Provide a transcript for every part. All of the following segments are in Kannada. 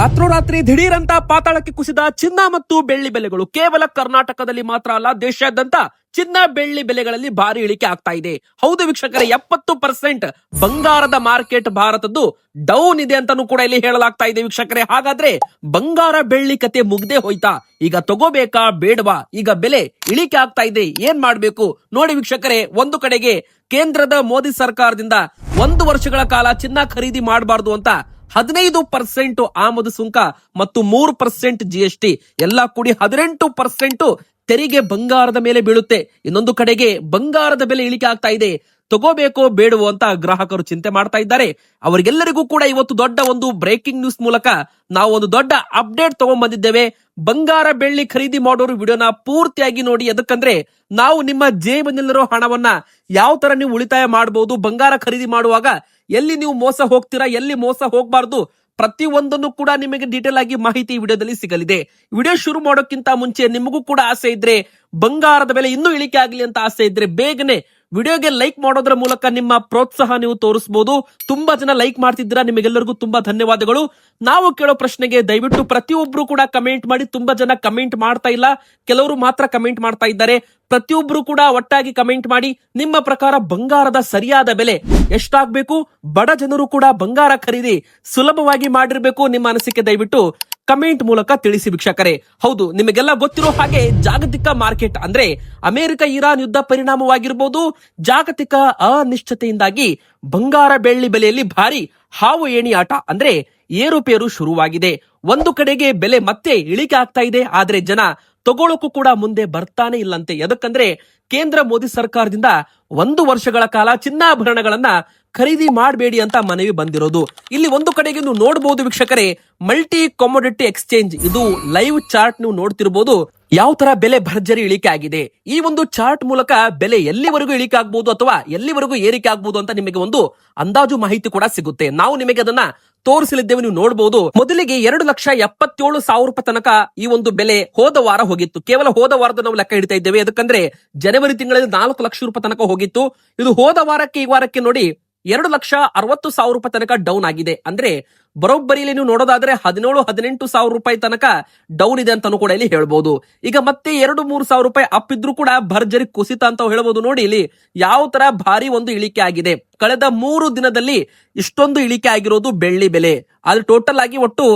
ರಾತ್ರೋರಾತ್ರಿ ದಿಢೀರಂತ ಪಾತಾಳಕ್ಕೆ ಕುಸಿದ ಚಿನ್ನ ಮತ್ತು ಬೆಳ್ಳಿ ಬೆಲೆಗಳು ಕೇವಲ ಕರ್ನಾಟಕದಲ್ಲಿ ಮಾತ್ರ ಅಲ್ಲ, ದೇಶಾದ್ಯಂತ ಚಿನ್ನ ಬೆಳ್ಳಿ ಬೆಲೆಗಳಲ್ಲಿ ಭಾರಿ ಇಳಿಕೆ ಆಗ್ತಾ ಇದೆ. ಹೌದು ವೀಕ್ಷಕರೇ, 70% ಬಂಗಾರದ ಮಾರ್ಕೆಟ್ ಭಾರತದ್ದು ಡೌನ್ ಇದೆ ಅಂತಾನೂ ಕೂಡ ಇಲ್ಲಿ ಹೇಳಲಾಗ್ತಾ ಇದೆ ವೀಕ್ಷಕರೇ. ಹಾಗಾದ್ರೆ ಬಂಗಾರ ಬೆಳ್ಳಿ ಕತೆ ಮುಗ್ದೇ ಹೋಯ್ತಾ? ಈಗ ತಗೋಬೇಕಾ ಬೇಡವಾ? ಈಗ ಬೆಲೆ ಇಳಿಕೆ ಆಗ್ತಾ ಇದೆ, ಏನ್ ಮಾಡ್ಬೇಕು ನೋಡಿ ವೀಕ್ಷಕರೇ. ಒಂದು ಕಡೆಗೆ ಕೇಂದ್ರದ ಮೋದಿ ಸರ್ಕಾರದಿಂದ 1 ವರ್ಷಗಳ ಕಾಲ ಚಿನ್ನ ಖರೀದಿ ಮಾಡಬಾರ್ದು ಅಂತ 15% ಆಮದು ಸುಂಕ ಮತ್ತು 3% GST ಎಲ್ಲ ಕೂಡಿ 18% ತೆರಿಗೆ ಬಂಗಾರದ ಮೇಲೆ ಬೀಳುತ್ತೆ. ಇನ್ನೊಂದು ಕಡೆಗೆ ಬಂಗಾರದ ಬೆಲೆ ಇಳಿಕೆ ಆಗ್ತಾ ಇದೆ. ತಗೋಬೇಕೋ ಬೇಡವೋ ಅಂತ ಗ್ರಾಹಕರು ಚಿಂತೆ ಮಾಡ್ತಾ ಇದ್ದಾರೆ. ಅವರಿಗೆಲ್ಲರಿಗೂ ಕೂಡ ಇವತ್ತು ದೊಡ್ಡ ಒಂದು ಬ್ರೇಕಿಂಗ್ ನ್ಯೂಸ್ ಮೂಲಕ ನಾವು ಒಂದು ದೊಡ್ಡ ಅಪ್ಡೇಟ್ ತಗೊಂಡ್ ಬಂದಿದ್ದೇವೆ. ಬಂಗಾರ ಬೆಳ್ಳಿ ಖರೀದಿ ಮಾಡೋರು ವಿಡಿಯೋನ ಪೂರ್ತಿಯಾಗಿ ನೋಡಿ. ಎದಕ್ಕಂದ್ರೆ ನಾವು ನಿಮ್ಮ ಜೇಬಿನಲ್ಲಿರೋ ಹಣವನ್ನ ಯಾವ ತರ ನೀವು ಉಳಿತಾಯ ಮಾಡಬಹುದು, ಬಂಗಾರ ಖರೀದಿ ಮಾಡುವಾಗ ಎಲ್ಲಿ ನೀವು ಮೋಸ ಹೋಗ್ತೀರಾ, ಎಲ್ಲಿ ಮೋಸ ಹೋಗಬಾರ್ದು, ಪ್ರತಿಯೊಂದನ್ನು ಕೂಡ ನಿಮಗೆ ಡೀಟೇಲ್ ಆಗಿ ಮಾಹಿತಿ ವಿಡಿಯೋದಲ್ಲಿ ಸಿಗಲಿದೆ. ವಿಡಿಯೋ ಶುರು ಮಾಡೋಕ್ಕಿಂತ ಮುಂಚೆ ನಿಮಗೂ ಕೂಡ ಆಸೆ ಇದ್ರೆ, ಬಂಗಾರದ ಬೆಲೆ ಇನ್ನೂ ಇಳಿಕೆ ಆಗಲಿ ಅಂತ ಆಸೆ ಇದ್ರೆ ಬೇಗನೆ ವಿಡಿಯೋಗೆ ಲೈಕ್ ಮಾಡೋದ್ರ ಮೂಲಕ ನಿಮ್ಮ ಪ್ರೋತ್ಸಾಹ ನೀವು ತೋರಿಸಬಹುದು. ತುಂಬಾ ಜನ ಲೈಕ್ ಮಾಡ್ತಿದ್ದೀರಾ, ನಿಮಗೆಲ್ಲರಿಗೂ ತುಂಬಾ ಧನ್ಯವಾದಗಳು. ನಾವು ಕೇಳೋ ಪ್ರಶ್ನೆಗೆ ದಯವಿಟ್ಟು ಪ್ರತಿಯೊಬ್ರು ಕೂಡ ಕಮೆಂಟ್ ಮಾಡಿ. ತುಂಬಾ ಜನ ಕಮೆಂಟ್ ಮಾಡ್ತಾ ಇಲ್ಲ, ಕೆಲವರು ಮಾತ್ರ ಕಮೆಂಟ್ ಮಾಡ್ತಾ ಇದ್ದಾರೆ. ಪ್ರತಿಯೊಬ್ರು ಕೂಡ ಒಟ್ಟಾಗಿ ಕಮೆಂಟ್ ಮಾಡಿ. ನಿಮ್ಮ ಪ್ರಕಾರ ಬಂಗಾರದ ಸರಿಯಾದ ಬೆಲೆ ಎಷ್ಟಾಗಬೇಕು? ಬಡ ಜನರು ಕೂಡ ಬಂಗಾರ ಖರೀದಿ ಸುಲಭವಾಗಿ ಮಾಡಿರ್ಬೇಕು. ನಿಮ್ಮ ಅನಿಸಿಕೆ ದಯವಿಟ್ಟು ಕಮೆಂಟ್ ಮೂಲಕ ತಿಳಿಸಿ ವೀಕ್ಷಕರೇ. ಹೌದು, ನಿಮಗೆಲ್ಲ ಗೊತ್ತಿರೋ ಹಾಗೆ ಜಾಗತಿಕ ಮಾರ್ಕೆಟ್ ಅಂದ್ರೆ ಅಮೆರಿಕ ಇರಾನ್ ಯುದ್ಧ ಪರಿಣಾಮವಾಗಿರ್ಬೋದು, ಜಾಗತಿಕ ಅನಿಶ್ಚಿತೆಯಿಂದಾಗಿ ಬಂಗಾರ ಬೆಳ್ಳಿ ಬೆಲೆಯಲ್ಲಿ ಭಾರಿ ಹಾವು ಏಣಿ ಆಟ ಅಂದ್ರೆ ಏರುಪೇರು ಶುರುವಾಗಿದೆ. ಒಂದು ಕಡೆಗೆ ಬೆಲೆ ಮತ್ತೆ ಇಳಿಕೆ ಆಗ್ತಾ ಇದೆ, ಆದ್ರೆ ಜನ ತಗೊಳ್ಳೋಕು ಕೂಡ ಮುಂದೆ ಬರ್ತಾನೆ ಇಲ್ಲಂತೆ. ಎದಕ್ಕಂದ್ರೆ ಕೇಂದ್ರ ಮೋದಿ ಸರ್ಕಾರದಿಂದ 1 ವರ್ಷಗಳ ಕಾಲ ಚಿನ್ನಾಭರಣಗಳನ್ನ ಖರೀದಿ ಮಾಡಬೇಡಿ ಅಂತ ಮನವಿ ಬಂದಿರೋದು. ಇಲ್ಲಿ ಒಂದು ಕಡೆಗೆ ನೀವು ನೋಡಬಹುದು ವೀಕ್ಷಕರೇ, ಮಲ್ಟಿ ಕಮೋಡಿಟಿ ಎಕ್ಸ್ಚೇಂಜ್ ಇದು ಲೈವ್ ಚಾರ್ಟ್ ನೀವು ನೋಡ್ತಿರ್ಬೋದು. ಯಾವ ತರ ಬೆಲೆ ಭರ್ಜರಿ ಇಳಿಕೆ ಆಗಿದೆ. ಈ ಒಂದು ಚಾರ್ಟ್ ಮೂಲಕ ಬೆಲೆ ಎಲ್ಲಿವರೆಗೂ ಇಳಿಕೆ ಆಗ್ಬಹುದು ಅಥವಾ ಎಲ್ಲಿವರೆಗೂ ಏರಿಕೆ ಆಗ್ಬಹುದು ಅಂತ ನಿಮಗೆ ಒಂದು ಅಂದಾಜು ಮಾಹಿತಿ ಕೂಡ ಸಿಗುತ್ತೆ. ನಾವು ನಿಮಗೆ ಅದನ್ನ ತೋರಿಸಲಿದ್ದೇವೆ, ನೀವು ನೋಡಬಹುದು. ಮೊದಲಿಗೆ 2,77,000 ರೂಪಾಯಿ ತನಕ ಈ ಒಂದು ಬೆಲೆ ಹೋದ ವಾರ ಹೋಗಿತ್ತು. ಕೇವಲ ಹೋದ ವಾರದ ನಾವು ಲೆಕ್ಕ ಹಿಡಿತಾ ಇದ್ದೇವೆ, ಯಾಕಂದ್ರೆ ಜನವರಿ ತಿಂಗಳಲ್ಲಿ 4 ಲಕ್ಷ ರೂಪಾಯಿ ತನಕ ಹೋಗಿತ್ತು. ಇದು ಹೋದ ವಾರಕ್ಕೆ ಈ ವಾರಕ್ಕೆ ನೋಡಿ 2,60,000 ರೂಪಾಯಿ ತನಕ ಡೌನ್ ಆಗಿದೆ. ಅಂದ್ರೆ ಬರೋಬ್ಬರಿಯಲ್ಲಿ ನೀವು ನೋಡೋದಾದ್ರೆ 17-18,000 ರೂಪಾಯಿ ತನಕ ಡೌನ್ ಇದೆ ಅಂತಾನು ಕೂಡ ಇಲ್ಲಿ ಹೇಳ್ಬಹುದು. ಈಗ ಮತ್ತೆ 2-3 ರೂಪಾಯಿ ಅಪ್ ಇದ್ರೂ ಕೂಡ ಭರ್ಜರಿ ಕುಸಿತ ಅಂತ ಹೇಳ್ಬಹುದು. ನೋಡಿ ಇಲ್ಲಿ ಯಾವ ತರ ಭಾರಿ ಒಂದು ಇಳಿಕೆ ಆಗಿದೆ. ಕಳೆದ 3 ದಿನದಲ್ಲಿ ಇಷ್ಟೊಂದು ಇಳಿಕೆ ಆಗಿರೋದು ಬೆಳ್ಳಿ ಬೆಲೆ. ಆದ್ರೆ ಟೋಟಲ್ ಆಗಿ ಒಟ್ಟು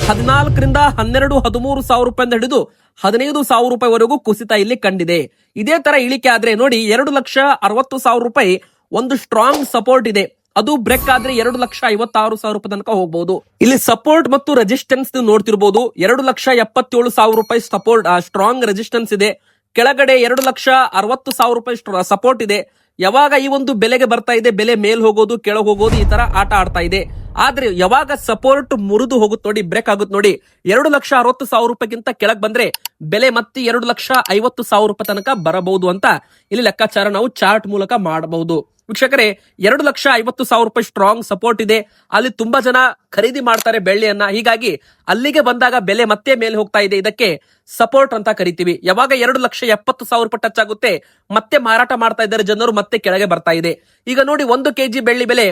14-12-13 ರೂಪಾಯಿಂದ ಹಿಡಿದು 15,000 ರೂಪಾಯಿವರೆಗೂ ಕುಸಿತ ಇಲ್ಲಿ ಕಂಡಿದೆ. ಇದೇ ತರ ಇಳಿಕೆ ಆದ್ರೆ ನೋಡಿ 2,60,000 ರೂಪಾಯಿ ಒಂದು ಸ್ಟ್ರಾಂಗ್ ಸಪೋರ್ಟ್ ಇದೆ. ಅದು ಬ್ರೇಕ್ ಆದ್ರೆ 2,56,000 ರೂಪಾಯಿ ತನಕ ಹೋಗಬಹುದು. ಇಲ್ಲಿ ಸಪೋರ್ಟ್ ಮತ್ತು ರೆಸಿಸ್ಟೆನ್ಸ್ ನೀವು ನೋಡ್ತಿರ್ಬೋದು. 2,77,000 ರೂಪಾಯಿ ಸಪೋರ್ಟ್ ಸ್ಟ್ರಾಂಗ್ ರೆಸಿಸ್ಟೆನ್ಸ್ ಇದೆ. ಕೆಳಗಡೆ 2,60,000 ರೂಪಾಯಿ ಸಪೋರ್ಟ್ ಇದೆ. ಯಾವಾಗ ಈ ಒಂದು ಬೆಲೆಗೆ ಬರ್ತಾ ಇದೆ, ಬೆಲೆ ಮೇಲ್ ಹೋಗೋದು ಕೆಳಗೆ ಹೋಗೋದು ಈ ತರ ಆಟ ಆಡ್ತಾ ಇದೆ. ಆದ್ರೆ ಯಾವಾಗ ಸಪೋರ್ಟ್ ಮುರಿದು ಹೋಗುತ್ತೆ ನೋಡಿ, ಬ್ರೇಕ್ ಆಗುತ್ತೆ ನೋಡಿ, 2,60,000 ರೂಪಾಯಿಗಿಂತ ಕೆಳಗೆ ಬಂದ್ರೆ ಬೆಲೆ ಮತ್ತೆ 2,50,000 ರೂಪಾಯಿ ತನಕ ಬರಬಹುದು ಅಂತ ಇಲ್ಲಿ ಲೆಕ್ಕಾಚಾರ ನಾವು ಚಾರ್ಟ್ ಮೂಲಕ ಮಾಡಬಹುದು. ವೀಕ್ಷಕರೇ, 2,50,000 ರೂಪಾಯಿ ಸ್ಟ್ರಾಂಗ್ ಸಪೋರ್ಟ್ ಇದೆ. ಅಲ್ಲಿ ತುಂಬಾ ಜನ ಖರೀದಿ ಮಾಡ್ತಾರೆ ಬೆಳ್ಳಿಯನ್ನ. ಹೀಗಾಗಿ ಅಲ್ಲಿಗೆ ಬಂದಾಗ ಬೆಲೆ ಮತ್ತೆ ಮೇಲೆ ಹೋಗ್ತಾ ಇದೆ. ಇದಕ್ಕೆ ಸಪೋರ್ಟ್ ಅಂತ ಕರಿತೀವಿ. ಯಾವಾಗ 2,70,000 ರೂಪಾಯಿ ಟಚ್ ಆಗುತ್ತೆ, ಮತ್ತೆ ಮಾರಾಟ ಮಾಡ್ತಾ ಇದ್ದಾರೆ ಜನರು, ಮತ್ತೆ ಕೆಳಗೆ ಬರ್ತಾ ಇದೆ. ಈಗ ನೋಡಿ 1 kg ಬೆಳ್ಳಿ ಬೆಲೆ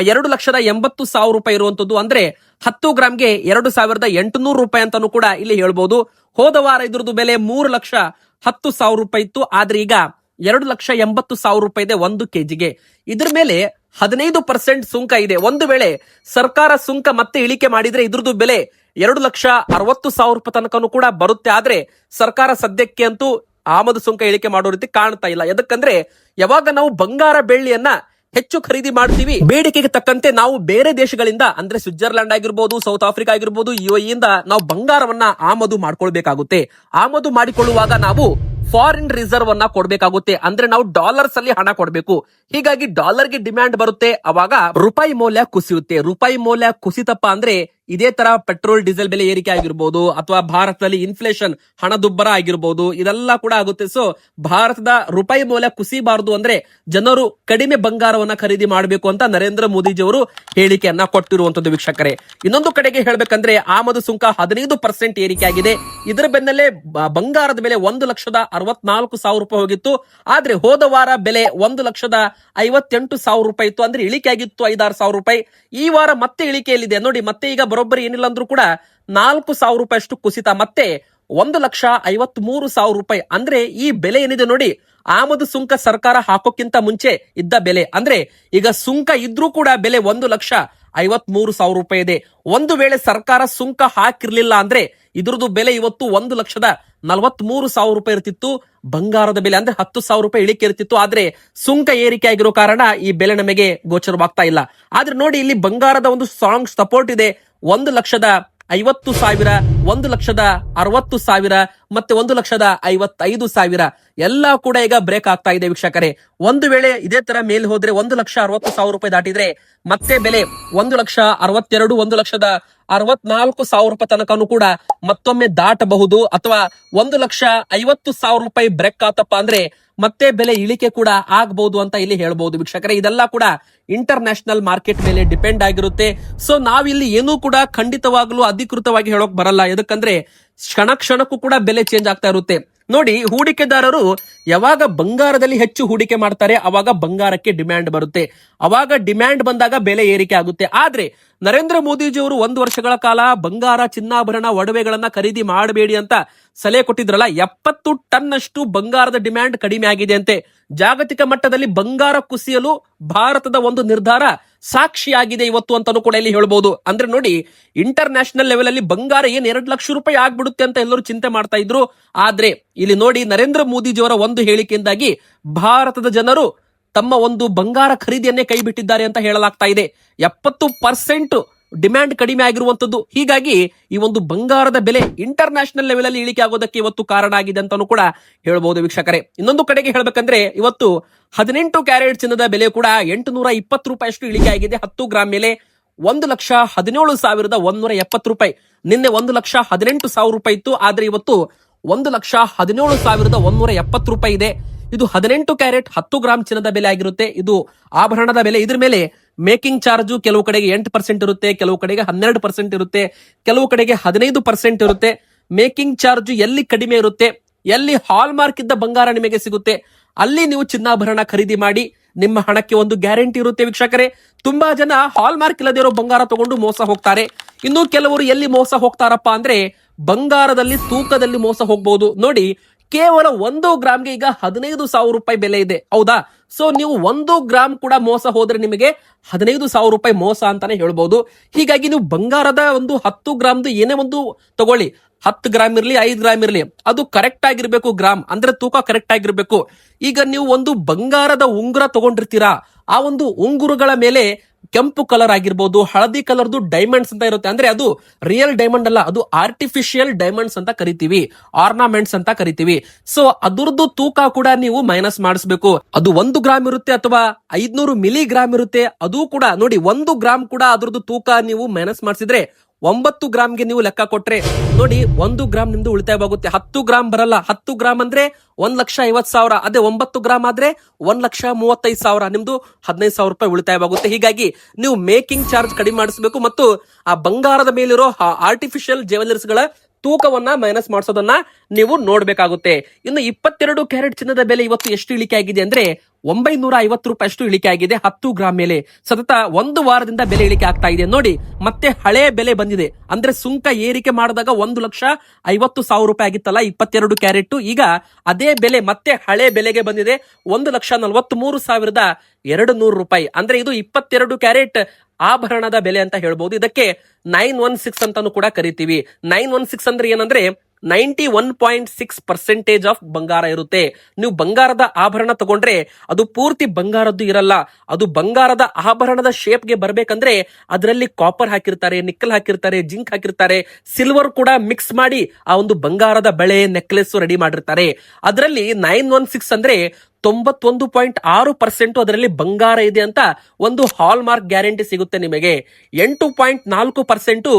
2,80,000 ರೂಪಾಯಿ ಇರುವಂತದ್ದು. ಅಂದ್ರೆ 10 ಗ್ರಾಮ್ಗೆ 2,800 ರೂಪಾಯಿ ಅಂತಾನು ಕೂಡ ಇಲ್ಲಿ ಹೇಳ್ಬಹುದು. ಹೋದ ವಾರ ಇದ್ರದ್ದು ಬೆಲೆ 3,10,000 ರೂಪಾಯಿ ಇತ್ತು. ಆದ್ರೆ ಈಗ 2,80,000 ರೂಪಾಯಿ ಇದೆ 1 kgಗೆ. ಇದ್ರ ಮೇಲೆ 15% ಸುಂಕ ಇದೆ. ಒಂದು ವೇಳೆ ಸರ್ಕಾರ ಸುಂಕ ಮತ್ತೆ ಇಳಿಕೆ ಮಾಡಿದ್ರೆ ಇದ್ರದ್ದು ಬೆಲೆ 2,60,000 ರೂಪಾಯಿ ತನಕನೂ ಕೂಡ ಬರುತ್ತೆ. ಆದ್ರೆ ಸರ್ಕಾರ ಸದ್ಯಕ್ಕೆ ಅಂತೂ ಆಮದು ಸುಂಕ ಇಳಿಕೆ ಮಾಡೋ ರೀತಿ ಕಾಣ್ತಾ ಇಲ್ಲ. ಯಾಕಂದ್ರೆ ಯಾವಾಗ ನಾವು ಬಂಗಾರ ಬೆಳ್ಳಿಯನ್ನ ಹೆಚ್ಚು ಖರೀದಿ ಮಾಡ್ತೀವಿ, ಬೇಡಿಕೆಗೆ ತಕ್ಕಂತೆ ನಾವು ಬೇರೆ ದೇಶಗಳಿಂದ ಅಂದ್ರೆ ಸ್ವಿಟ್ಜರ್ಲ್ಯಾಂಡ್ ಆಗಿರ್ಬೋದು, ಸೌತ್ ಆಫ್ರಿಕಾ ಆಗಿರ್ಬೋದು, UAE ಇಂದ ನಾವು ಬಂಗಾರವನ್ನ ಆಮದು ಮಾಡ್ಕೊಳ್ಬೇಕಾಗುತ್ತೆ. ಆಮದು ಮಾಡಿಕೊಳ್ಳುವಾಗ ನಾವು ಫಾರಿನ್ ರಿಸರ್ವ್ ಅನ್ನ ಕೊಡ್ಬೇಕಾಗುತ್ತೆ. ಅಂದ್ರೆ ನಾವು ಡಾಲರ್ಸ್ ಅಲ್ಲಿ ಹಣ ಕೊಡ್ಬೇಕು. ಹೀಗಾಗಿ ಡಾಲರ್ಗೆ ಡಿಮ್ಯಾಂಡ್ ಬರುತ್ತೆ. ಅವಾಗ ರೂಪಾಯಿ ಮೌಲ್ಯ ಕುಸಿಯುತ್ತೆ. ರೂಪಾಯಿ ಮೌಲ್ಯ ಕುಸಿತಪ್ಪ ಅಂದ್ರೆ ಇದೇ ತರ ಪೆಟ್ರೋಲ್ ಡೀಸೆಲ್ ಬೆಲೆ ಏರಿಕೆ ಆಗಿರ್ಬೋದು, ಅಥವಾ ಭಾರತದಲ್ಲಿ ಇನ್ಫ್ಲೇಷನ್ ಹಣದುಬ್ಬರ ಆಗಿರ್ಬೋದು, ಇದೆಲ್ಲ ಕೂಡ ಆಗುತ್ತೆ. ಸೊ ಭಾರತದ ರೂಪಾಯಿ ಮೌಲ್ಯ ಕುಸಿಬಾರದು ಅಂದ್ರೆ ಜನರು ಕಡಿಮೆ ಬಂಗಾರವನ್ನ ಖರೀದಿ ಮಾಡಬೇಕು ಅಂತ ನರೇಂದ್ರ ಮೋದಿಜಿ ಅವರು ಹೇಳಿಕೆಯನ್ನ ಕೊಟ್ಟಿರುವಂತದ್ದು ವೀಕ್ಷಕರೇ. ಇನ್ನೊಂದು ಕಡೆಗೆ ಹೇಳ್ಬೇಕಂದ್ರೆ ಆಮದು ಸುಂಕ 15% ಏರಿಕೆ ಆಗಿದೆ. ಇದರ ಬೆನ್ನಲ್ಲೇ ಬಂಗಾರದ ಬೆಲೆ 1,64,000 ರೂಪಾಯಿ ಹೋಗಿತ್ತು. ಆದ್ರೆ ಹೋದ ವಾರ ಬೆಲೆ 1,58,000 ರೂಪಾಯಿ ಇತ್ತು. ಅಂದ್ರೆ ಇಳಿಕೆ ಆಗಿತ್ತು 5-6 ಸಾವಿರ ರೂಪಾಯಿ. ಈ ವಾರ ಮತ್ತೆ ಇಳಿಕೆಯಲ್ಲಿದೆ ನೋಡಿ. ಮತ್ತೆ ಈಗ ಬರೋಬ್ಬರಿ ಏನಿಲ್ಲ ಅಂದ್ರೂ ಕೂಡ 4,000 ರೂಪಾಯಿ ಅಷ್ಟು ಕುಸಿತ, ಮತ್ತೆ 1,53,000 ರೂಪಾಯಿ. ಅಂದ್ರೆ ಈ ಬೆಲೆ ಏನಿದೆ ನೋಡಿ, ಆಮದು ಸುಂಕ ಸರ್ಕಾರ ಹಾಕೋಕ್ಕಿಂತ ಮುಂಚೆ ಇದ್ದ ಬೆಲೆ. ಅಂದ್ರೆ ಈಗ ಸುಂಕ ಇದ್ರೂ ಕೂಡ ಬೆಲೆ 1,53,000 ರೂಪಾಯಿ ಇದೆ. ಒಂದು ವೇಳೆ ಸರ್ಕಾರ ಸುಂಕ ಹಾಕಿರ್ಲಿಲ್ಲ ಅಂದ್ರೆ ಇದ್ರದ್ದು ಬೆಲೆ ಇವತ್ತು 1,43,000 ರೂಪಾಯಿ ಇರ್ತಿತ್ತು. ಬಂಗಾರದ ಬೆಲೆ ಅಂದ್ರೆ 10,000 ರೂಪಾಯಿ ಇಳಿಕೆ ಇರ್ತಿತ್ತು. ಆದ್ರೆ ಸುಂಕ ಏರಿಕೆ ಆಗಿರೋ ಕಾರಣ ಈ ಬೆಲೆ ನಮಗೆ ಗೋಚರವಾಗ್ತಾ ಇಲ್ಲ. ಆದ್ರೆ ನೋಡಿ, ಇಲ್ಲಿ ಬಂಗಾರದ ಒಂದು ಸ್ಟ್ರಾಂಗ್ ಸಪೋರ್ಟ್ ಇದೆ. 1,50,000, 1,60,000 ಮತ್ತೆ 1,55,000 ಎಲ್ಲ ಕೂಡ ಈಗ ಬ್ರೇಕ್ ಆಗ್ತಾ ಇದೆ ವೀಕ್ಷಕರೇ. ಒಂದು ವೇಳೆ ಇದೇ ತರ ಮೇಲೆ ಹೋದ್ರೆ 1,60,000 ರೂಪಾಯಿ ದಾಟಿದ್ರೆ ಮತ್ತೆ ಬೆಲೆ 1,62,000, 1,64,000 ರೂಪಾಯಿ ತನಕನೂ ಕೂಡ ಮತ್ತೊಮ್ಮೆ ದಾಟಬಹುದು. ಅಥವಾ 1,50,000 ರೂಪಾಯಿ ಬ್ರೇಕ್ ಆತಪ್ಪ ಅಂದ್ರೆ ಮತ್ತೆ ಬೆಲೆ ಇಳಿಕೆ ಕೂಡ ಆಗಬಹುದು ಅಂತ ಇಲ್ಲಿ ಹೇಳ್ಬಹುದು ವೀಕ್ಷಕರೇ. ಇದೆಲ್ಲ ಕೂಡ ಇಂಟರ್ ನ್ಯಾಷನಲ್ ಮಾರ್ಕೆಟ್ ಮೇಲೆ ಡಿಪೆಂಡ್ ಆಗಿರುತ್ತೆ. ಸೊ ನಾವಿಲ್ಲಿ ಏನೂ ಕೂಡ ಖಂಡಿತವಾಗ್ಲೂ ಅಧಿಕೃತವಾಗಿ ಹೇಳೋಕ್ ಬರಲ್ಲ. ಯಾಕಂದ್ರೆ ಕ್ಷಣ ಕ್ಷಣಕ್ಕೂ ಕೂಡ ಬೆಲೆ ಚೇಂಜ್ ಆಗ್ತಾ ಇರುತ್ತೆ. ನೋಡಿ, ಹೂಡಿಕೆದಾರರು ಯಾವಾಗ ಬಂಗಾರದಲ್ಲಿ ಹೆಚ್ಚು ಹೂಡಿಕೆ ಮಾಡ್ತಾರೆ ಅವಾಗ ಬಂಗಾರಕ್ಕೆ ಡಿಮ್ಯಾಂಡ್ ಬರುತ್ತೆ. ಅವಾಗ ಡಿಮ್ಯಾಂಡ್ ಬಂದಾಗ ಬೆಲೆ ಏರಿಕೆ ಆಗುತ್ತೆ. ಆದ್ರೆ ನರೇಂದ್ರ ಮೋದಿಜಿಯವರು 1 ವರ್ಷಗಳ ಕಾಲ ಬಂಗಾರ, ಚಿನ್ನಾಭರಣ, ಒಡವೆಗಳನ್ನ ಖರೀದಿ ಮಾಡಬೇಡಿ ಅಂತ ಸಲಹೆ ಕೊಟ್ಟಿದ್ರಲ್ಲ, 70 ಟನ್ ಅಷ್ಟು ಬಂಗಾರದ ಡಿಮ್ಯಾಂಡ್ ಕಡಿಮೆ ಆಗಿದೆ ಅಂತೆ. ಜಾಗತಿಕ ಮಟ್ಟದಲ್ಲಿ ಬಂಗಾರ ಕುಸಿಯಲು ಭಾರತದ ಒಂದು ನಿರ್ಧಾರ ಸಾಕ್ಷಿಯಾಗಿದೆ ಇವತ್ತು ಅಂತಾನು ಕೂಡ ಇಲ್ಲಿ ಹೇಳ್ಬಹುದು. ಅಂದ್ರೆ ನೋಡಿ, ಇಂಟರ್ ನ್ಯಾಷನಲ್ ಲೆವೆಲ್ ಅಲ್ಲಿ ಬಂಗಾರ ಏನ್ 2 ಲಕ್ಷ ರೂಪಾಯಿ ಆಗ್ಬಿಡುತ್ತೆ ಅಂತ ಎಲ್ಲರೂ ಚಿಂತೆ ಮಾಡ್ತಾ ಇದ್ರು. ಆದ್ರೆ ಇಲ್ಲಿ ನೋಡಿ, ನರೇಂದ್ರ ಮೋದಿಜಿಯವರ ಒಂದು ಹೇಳಿಕೆಯಿಂದಾಗಿ ಭಾರತದ ಜನರು ತಮ್ಮ ಒಂದು ಬಂಗಾರ ಖರೀದಿಯನ್ನೇ ಕೈ ಬಿಟ್ಟಿದ್ದಾರೆ ಅಂತ ಹೇಳಲಾಗ್ತಾ ಇದೆ. 70% ಡಿಮ್ಯಾಂಡ್ ಕಡಿಮೆ ಆಗಿರುವಂತದ್ದು. ಹೀಗಾಗಿ ಈ ಒಂದು ಬಂಗಾರದ ಬೆಲೆ ಇಂಟರ್ ನ್ಯಾಷನಲ್ ಲೆವೆಲ್ ಅಲ್ಲಿ ಇಳಿಕೆ ಆಗೋದಕ್ಕೆ ಇವತ್ತು ಕಾರಣ ಆಗಿದೆ ಅಂತಾನು ಕೂಡ ಹೇಳ್ಬಹುದು ವೀಕ್ಷಕರೇ. ಇನ್ನೊಂದು ಕಡೆಗೆ ಹೇಳ್ಬೇಕಂದ್ರೆ ಇವತ್ತು 18 ಕ್ಯಾರೆಟ್ ಚಿನ್ನದ ಬೆಲೆ ಕೂಡ 820 ರೂಪಾಯಿ ಅಷ್ಟು ಇಳಿಕೆ ಆಗಿದೆ. 10 ಗ್ರಾಮ್ ಮೇಲೆ 1,17,170 ರೂಪಾಯಿ. ನಿನ್ನೆ 1,18,000 ರೂಪಾಯಿ ಇತ್ತು. ಆದ್ರೆ ಇವತ್ತು 1,17,170 ರೂಪಾಯಿ ಇದೆ. ಇದು 18 ಕ್ಯಾರೆಟ್ 10 ಗ್ರಾಮ್ ಚಿನ್ನದ ಬೆಲೆ ಆಗಿರುತ್ತೆ. ಇದು ಆಭರಣದ ಬೆಲೆ. ಇದ್ರ ಮೇಲೆ ಮೇಕಿಂಗ್ ಚಾರ್ಜ್ ಕೆಲವು ಕಡೆಗೆ 8% ಇರುತ್ತೆ, ಕೆಲವು ಕಡೆಗೆ 12% ಇರುತ್ತೆ, ಕೆಲವು ಕಡೆಗೆ 15% ಇರುತ್ತೆ. ಮೇಕಿಂಗ್ ಚಾರ್ಜ್ ಎಲ್ಲಿ ಕಡಿಮೆ ಇರುತ್ತೆ, ಎಲ್ಲಿ ಹಾಲ್ ಮಾರ್ಕ್ ಇದ್ದ ಬಂಗಾರ ನಿಮಗೆ ಸಿಗುತ್ತೆ, ಅಲ್ಲಿ ನೀವು ಚಿನ್ನಾಭರಣ ಖರೀದಿ ಮಾಡಿ. ನಿಮ್ಮ ಹಣಕ್ಕೆ ಒಂದು ಗ್ಯಾರಂಟಿ ಇರುತ್ತೆ ವೀಕ್ಷಕರೇ. ತುಂಬಾ ಜನ ಹಾಲ್ ಮಾರ್ಕ್ ಇಲ್ಲದೆ ಇರೋ ಬಂಗಾರ ತಗೊಂಡು ಮೋಸ ಹೋಗ್ತಾರೆ. ಇನ್ನು ಕೆಲವರು ಎಲ್ಲಿ ಮೋಸ ಹೋಗ್ತಾರಪ್ಪ ಅಂದ್ರೆ ಬಂಗಾರದಲ್ಲಿ ತೂಕದಲ್ಲಿ ಮೋಸ ಹೋಗ್ಬಹುದು. ನೋಡಿ, ಕೇವಲ 1 ಗ್ರಾಮ್ಗೆ ಈಗ 15,000 ರೂಪಾಯಿ ಬೆಲೆ ಇದೆ, ಹೌದಾ? ಸೊ ನೀವು 1 ಗ್ರಾಮ್ ಕೂಡ ಮೋಸ ಹೋದ್ರೆ ನಿಮಗೆ 15,000 ರೂಪಾಯಿ ಮೋಸ ಅಂತಾನೆ ಹೇಳ್ಬಹುದು. ಹೀಗಾಗಿ ನೀವು ಬಂಗಾರದ ಒಂದು 10 ಗ್ರಾಮ್ದು ಏನೇ ಒಂದು ತಗೊಳ್ಳಿ, 10 ಗ್ರಾಮ್ ಇರ್ಲಿ, 5 ಗ್ರಾಮ್ ಇರ್ಲಿ, ಅದು ಕರೆಕ್ಟ್ ಆಗಿರ್ಬೇಕು. ಗ್ರಾಮ್ ಅಂದ್ರೆ ತೂಕ ಕರೆಕ್ಟ್ ಆಗಿರ್ಬೇಕು. ಈಗ ನೀವು ಒಂದು ಬಂಗಾರದ ಉಂಗುರ ತಗೊಂಡಿರ್ತೀರಾ, ಆ ಒಂದು ಉಂಗುರಗಳ ಮೇಲೆ ಕೆಂಪು ಕಲರ್ ಆಗಿರ್ಬೋದು, ಹಳದಿ ಕಲರ್ದು ಡೈಮಂಡ್ಸ್ ಅಂತ ಇರುತ್ತೆ. ಅಂದ್ರೆ ಅದು ರಿಯಲ್ ಡೈಮಂಡ್ ಅಲ್ಲ, ಅದು ಆರ್ಟಿಫಿಷಿಯಲ್ ಡೈಮಂಡ್ಸ್ ಅಂತ ಕರಿತೀವಿ, ಆರ್ನಾಮೆಂಟ್ಸ್ ಅಂತ ಕರಿತೀವಿ. ಸೊ ಅದರದ್ದು ತೂಕ ಕೂಡ ನೀವು ಮೈನಸ್ ಮಾಡಿಸ್ಬೇಕು. ಅದು 1 ಗ್ರಾಮ್ ಇರುತ್ತೆ ಅಥವಾ 500 ಮಿಲಿ ಗ್ರಾಮ್ ಇರುತ್ತೆ. ಅದು ಕೂಡ ನೋಡಿ, 1 ಗ್ರಾಮ್ ಕೂಡ ಅದರದ್ದು ತೂಕ ನೀವು ಮೈನಸ್ ಮಾಡಿಸಿದ್ರೆ 9 ಗ್ರಾಮ್ಗೆ ನೀವು ಲೆಕ್ಕ ಕೊಟ್ರೆ ನೋಡಿ 1 ಗ್ರಾಮ್ ನಿಮ್ದು ಉಳಿತಾಯವಾಗುತ್ತೆ. 10 ಗ್ರಾಮ್ ಬರಲ್ಲ. 10 ಗ್ರಾಮ್ ಅಂದ್ರೆ 1,50,000. ಅದೇ 9 ಗ್ರಾಮ್ ಆದ್ರೆ 1,35,000. ನಿಮ್ದು 15,000 ರೂಪಾಯಿ ಉಳಿತಾಯವಾಗುತ್ತೆ. ಹೀಗಾಗಿ ನೀವು ಮೇಕಿಂಗ್ ಚಾರ್ಜ್ ಕಡಿಮೆ ಮಾಡಿಸಬೇಕು ಮತ್ತು ಆ ಬಂಗಾರದ ಮೇಲಿರೋ ಆರ್ಟಿಫಿಷಿಯಲ್ ಜ್ಯುವೆಲರ್ಸ್ ಗಳ ತೂಕವನ್ನ ಮೈನಸ್ ಮಾಡಿಸೋದನ್ನ ನೀವು ನೋಡ್ಬೇಕಾಗುತ್ತೆ. ಇನ್ನು 22 ಕ್ಯಾರೆಟ್ ಚಿನ್ನದ ಬೆಲೆ ಇವತ್ತು ಎಷ್ಟು ಇಳಿಕೆ ಆಗಿದೆ ಅಂದ್ರೆ 950 ರೂಪಾಯಿ ಅಷ್ಟು ಇಳಿಕೆ ಆಗಿದೆ 10 ಗ್ರಾಮ್ ಮೇಲೆ. ಸತತ 1 ವಾರದಿಂದ ಬೆಲೆ ಇಳಿಕೆ ಆಗ್ತಾ ಇದೆ. ನೋಡಿ, ಮತ್ತೆ ಹಳೆ ಬೆಲೆ ಬಂದಿದೆ. ಅಂದ್ರೆ ಸುಂಕ ಏರಿಕೆ ಮಾಡಿದಾಗ 1,50,000 ರೂಪಾಯಿ ಆಗಿತ್ತಲ್ಲ 22 ಕ್ಯಾರೆಟ್, ಈಗ ಅದೇ ಬೆಲೆ ಮತ್ತೆ ಹಳೆ ಬೆಲೆಗೆ ಬಂದಿದೆ 1,43,200 ರೂಪಾಯಿ. ಅಂದ್ರೆ ಇದು 22 ಕ್ಯಾರೆಟ್ ಆಭರಣದ ಬೆಲೆ ಅಂತ ಹೇಳ್ಬಹುದು. ಇದಕ್ಕೆ 916 ಅಂತಾನು ಕೂಡ ಕರಿತೀವಿ. 916 ಅಂದ್ರೆ ಏನಂದ್ರೆ 91.6% ಆಫ್ ಬಂಗಾರ ಇರುತ್ತೆ. ನೀವು ಬಂಗಾರದ ಆಭರಣ ತಗೊಂಡ್ರೆ ಅದು ಪೂರ್ತಿ ಬಂಗಾರದ್ದು ಇರಲ್ಲ. ಅದು ಬಂಗಾರದ ಆಭರಣದ ಶೇಪ್ಗೆ ಬರ್ಬೇಕಂದ್ರೆ ಅದರಲ್ಲಿ ಕಾಪರ್ ಹಾಕಿರ್ತಾರೆ, ನಿಕ್ಕಲ್ ಹಾಕಿರ್ತಾರೆ, ಜಿಂಕ್ ಹಾಕಿರ್ತಾರೆ, ಸಿಲ್ವರ್ ಕೂಡ ಮಿಕ್ಸ್ ಮಾಡಿ ಆ ಒಂದು ಬಂಗಾರದ ಬಳೆ, ನೆಕ್ಲೆಸ್ ರೆಡಿ ಮಾಡಿರ್ತಾರೆ. ಅದರಲ್ಲಿ 916 ಅಂದ್ರೆ 91.6% ಅದರಲ್ಲಿ ಬಂಗಾರ ಇದೆ ಅಂತ ಒಂದು ಹಾಲ್ ಮಾರ್ಕ್ ಗ್ಯಾರಂಟಿ ಸಿಗುತ್ತೆ ನಿಮಗೆ. 8.4%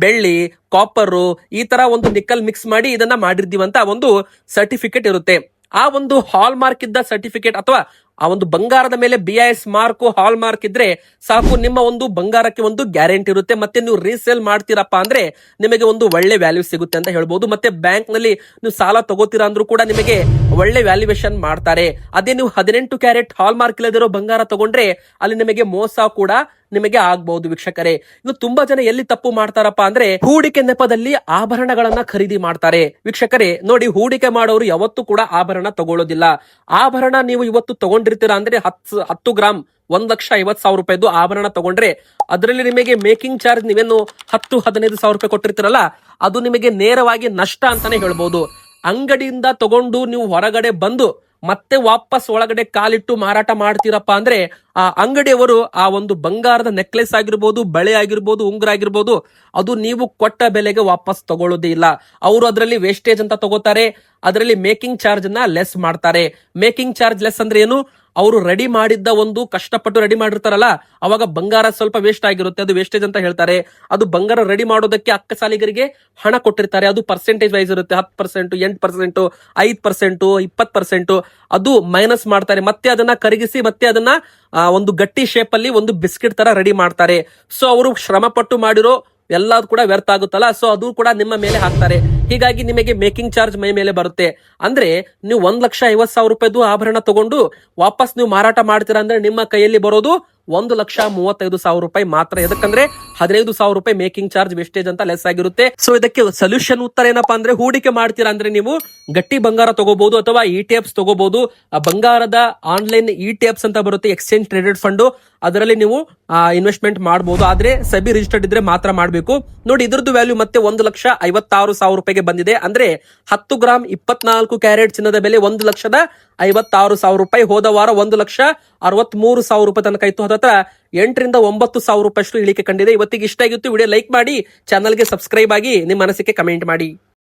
ಬೆಳ್ಳಿ, ಕಾಪರ್, ಈ ತರ ಒಂದು ನಿಕ್ಕಲ್ ಮಿಕ್ಸ್ ಮಾಡಿ ಇದನ್ನ ಮಾಡಿರ್ತೀವಂತ ಒಂದು ಸರ್ಟಿಫಿಕೇಟ್ ಇರುತ್ತೆ. ಆ ಒಂದು ಹಾಲ್ ಮಾರ್ಕ್ ಇದ್ದ ಸರ್ಟಿಫಿಕೇಟ್ ಅಥವಾ ಆ ಒಂದು ಬಂಗಾರದ ಮೇಲೆ BIS ಮಾರ್ಕ್, ಹಾಲ್ ಮಾರ್ಕ್ ಇದ್ರೆ ಸಾಕು, ನಿಮ್ಮ ಒಂದು ಬಂಗಾರಕ್ಕೆ ಒಂದು ಗ್ಯಾರಂಟಿ ಇರುತ್ತೆ. ಮತ್ತೆ ನೀವು ರೀಸೇಲ್ ಮಾಡ್ತೀರಪ್ಪ ಅಂದ್ರೆ ನಿಮಗೆ ಒಂದು ಒಳ್ಳೆ ವ್ಯಾಲ್ಯೂ ಸಿಗುತ್ತೆ ಅಂತ ಹೇಳ್ಬೋದು. ಮತ್ತೆ ಬ್ಯಾಂಕ್ ನಲ್ಲಿ ನೀವು ಸಾಲ ತಗೋತೀರಾ ಅಂದ್ರೂ ಕೂಡ ನಿಮಗೆ ಒಳ್ಳೆ ವ್ಯಾಲ್ಯೂಯೇಷನ್ ಮಾಡ್ತಾರೆ. ಅದೇ ನೀವು 18 ಕ್ಯಾರೆಟ್ ಹಾಲ್ ಮಾರ್ಕ್ ಇಲ್ಲದಿರೋ ಬಂಗಾರ ತಗೊಂಡ್ರೆ ಅಲ್ಲಿ ನಿಮಗೆ ಮೋಸ ಕೂಡ ನಿಮಗೆ ಆಗ್ಬಹುದು ವೀಕ್ಷಕರೇ. ಇನ್ನು ತುಂಬಾ ಜನ ಎಲ್ಲಿ ತಪ್ಪು ಮಾಡ್ತಾರಪ್ಪ ಅಂದ್ರೆ ಹೂಡಿಕೆ ನೆಪದಲ್ಲಿ ಆಭರಣಗಳನ್ನ ಖರೀದಿ ಮಾಡ್ತಾರೆ. ವೀಕ್ಷಕರೇ ನೋಡಿ, ಹೂಡಿಕೆ ಮಾಡೋರು ಯಾವತ್ತೂ ಕೂಡ ಆಭರಣ ತಗೊಳ್ಳೋದಿಲ್ಲ. ಆಭರಣ ನೀವು ಇವತ್ತು ತಗೊಂಡಿರ್ತೀರಾ ಅಂದ್ರೆ 10 ಗ್ರಾಮ್ 1,50,000 ರೂಪಾಯಿದು ಆಭರಣ ತಗೊಂಡ್ರೆ ಅದರಲ್ಲಿ ನಿಮಗೆ ಮೇಕಿಂಗ್ ಚಾರ್ಜ್ ನೀವೇನು 10-15 ಸಾವಿರ ರೂಪಾಯಿ ಕೊಟ್ಟಿರ್ತೀರಲ್ಲ, ಅದು ನಿಮಗೆ ನೇರವಾಗಿ ನಷ್ಟ ಅಂತಾನೆ ಹೇಳ್ಬೋದು. ಅಂಗಡಿಯಿಂದ ತಗೊಂಡು ನೀವು ಹೊರಗಡೆ ಬಂದು ಮತ್ತೆ ವಾಪಸ್ ಒಳಗಡೆ ಕಾಲಿಟ್ಟು ಮಾರಾಟ ಮಾಡ್ತೀರಪ್ಪ ಅಂದ್ರೆ ಆ ಅಂಗಡಿಯವರು ಆ ಒಂದು ಬಂಗಾರದ ನೆಕ್ಲೆಸ್ ಆಗಿರ್ಬೋದು, ಬಳೆ ಆಗಿರ್ಬೋದು, ಉಂಗುರ ಆಗಿರ್ಬೋದು, ಅದು ನೀವು ಕೊಟ್ಟ ಬೆಲೆಗೆ ವಾಪಸ್ ತಗೊಳ್ಳೋದೇ ಇಲ್ಲ. ಅವರು ಅದರಲ್ಲಿ ವೇಸ್ಟೇಜ್ ಅಂತ ತಗೋತಾರೆ, ಅದರಲ್ಲಿ ಮೇಕಿಂಗ್ ಚಾರ್ಜ್ ನ ಲೆಸ್ ಮಾಡ್ತಾರೆ. ಮೇಕಿಂಗ್ ಚಾರ್ಜ್ ಲೆಸ್ ಅಂದ್ರೆ ಏನು? ಅವರು ರೆಡಿ ಮಾಡಿದ್ದ ಒಂದು ಕಷ್ಟಪಟ್ಟು ರೆಡಿ ಮಾಡಿರ್ತಾರಲ್ಲ, ಅವಾಗ ಬಂಗಾರ ಸ್ವಲ್ಪ ವೇಸ್ಟ್ ಆಗಿರುತ್ತೆ, ಅದು ವೇಸ್ಟೇಜ್ ಅಂತ ಹೇಳ್ತಾರೆ. ಅದು ಬಂಗಾರ ರೆಡಿ ಮಾಡೋದಕ್ಕೆ ಅಕ್ಕಸಾಲಿಗರಿಗೆ ಹಣ ಕೊಟ್ಟಿರ್ತಾರೆ, ಅದು ಪರ್ಸೆಂಟೇಜ್ ವೈಸ್ ಇರುತ್ತೆ. 10%, 8%, 5%, 20% ಅದು ಮೈನಸ್ ಮಾಡ್ತಾರೆ. ಮತ್ತೆ ಅದನ್ನ ಕರಗಿಸಿ ಮತ್ತೆ ಅದನ್ನ ಒಂದು ಗಟ್ಟಿ ಶೇಪ್ ಅಲ್ಲಿ ಒಂದು ಬಿಸ್ಕೆಟ್ ತರ ರೆಡಿ ಮಾಡ್ತಾರೆ. ಸೊ ಅವರು ಶ್ರಮ ಪಟ್ಟು ಮಾಡಿರೋ ಎಲ್ಲಾದ್ ಕೂಡ ವ್ಯರ್ಥ ಆಗುತ್ತಲ್ಲ, ಸೊ ಅದು ಕೂಡ ನಿಮ್ಮ ಮೇಲೆ ಹಾಕ್ತಾರೆ. ಹೀಗಾಗಿ ನಿಮಗೆ ಮೇಕಿಂಗ್ ಚಾರ್ಜ್ ಮೈ ಮೇಲೆ ಬರುತ್ತೆ. ಅಂದ್ರೆ ನೀವು 1,50,000 ರೂಪಾಯಿದು ಆಭರಣ ತಗೊಂಡು ವಾಪಸ್ ನೀವು ಮಾರಾಟ ಮಾಡ್ತೀರಾ ಅಂದ್ರೆ ನಿಮ್ಮ ಕೈಯಲ್ಲಿ ಬರೋದು 1,35,000 ರೂಪಾಯಿ ಮಾತ್ರ. ಯಾಕಂದ್ರೆ 15,000 ರೂಪಾಯಿ ಮೇಕಿಂಗ್ ಚಾರ್ಜ್ ವೇಸ್ಟೇಜ್ ಅಂತ ಲೆಸ್ ಆಗಿರುತ್ತೆ. ಸೊ ಇದಕ್ಕೆ ಸೊಲ್ಯೂಷನ್ ಉತ್ತರ ಏನಪ್ಪಾ ಅಂದ್ರೆ, ಹೂಡಿಕೆ ಮಾಡ್ತೀರಾ ಅಂದ್ರೆ ನೀವು ಗಟ್ಟಿ ಬಂಗಾರ ತಗೋಬಹುದು ಅಥವಾ ETFs ತಗೋಬಹುದು. ಬಂಗಾರದ ಆನ್ಲೈನ್ ETFs ಅಂತ ಬರುತ್ತೆ, ಎಕ್ಸ್ಚೇಂಜ್ ಟ್ರೇಡೆಡ್ ಫಂಡ್, ಅದರಲ್ಲಿ ನೀವು ಇನ್ವೆಸ್ಟ್ಮೆಂಟ್ ಮಾಡಬಹುದು. ಆದ್ರೆ ಸೆಬಿ ರಿಜಿಸ್ಟರ್ಡ್ ಇದ್ರೆ ಮಾತ್ರ ಮಾಡಬೇಕು. ನೋಡಿ, ಇದ್ರದ್ದು ವ್ಯಾಲ್ಯೂ ಮತ್ತೆ 1,56,000 ರೂಪಾಯಿಗೆ ಬಂದಿದೆ. ಅಂದ್ರೆ 10 ಗ್ರಾಮ್ 24 ಕ್ಯಾರೆಟ್ ಚಿನ್ನದ ಬೆಲೆ 1,56,000 ರೂಪಾಯಿ. ಹೋದ ವಾರ 1,63,000 ರೂಪಾಯಿ ತನಕ ಇತ್ತು. ಹತ್ರ 8 ರಿಂದ 9,000 ರೂಪಾಯಿ ಅಷ್ಟು ಇಳಿಕೆ ಕಂಡಿದೆ. ಇವತ್ತಿಗೆ ಇಷ್ಟ ಆಗಿತ್ತು. ವಿಡಿಯೋ ಲೈಕ್ ಮಾಡಿ, ಚಾನಲ್ಗೆ ಸಬ್ಸ್ಕ್ರೈಬ್ ಆಗಿ, ನಿಮ್ಮ ಅನಿಸಿಕೆ ಕಮೆಂಟ್ ಮಾಡಿ.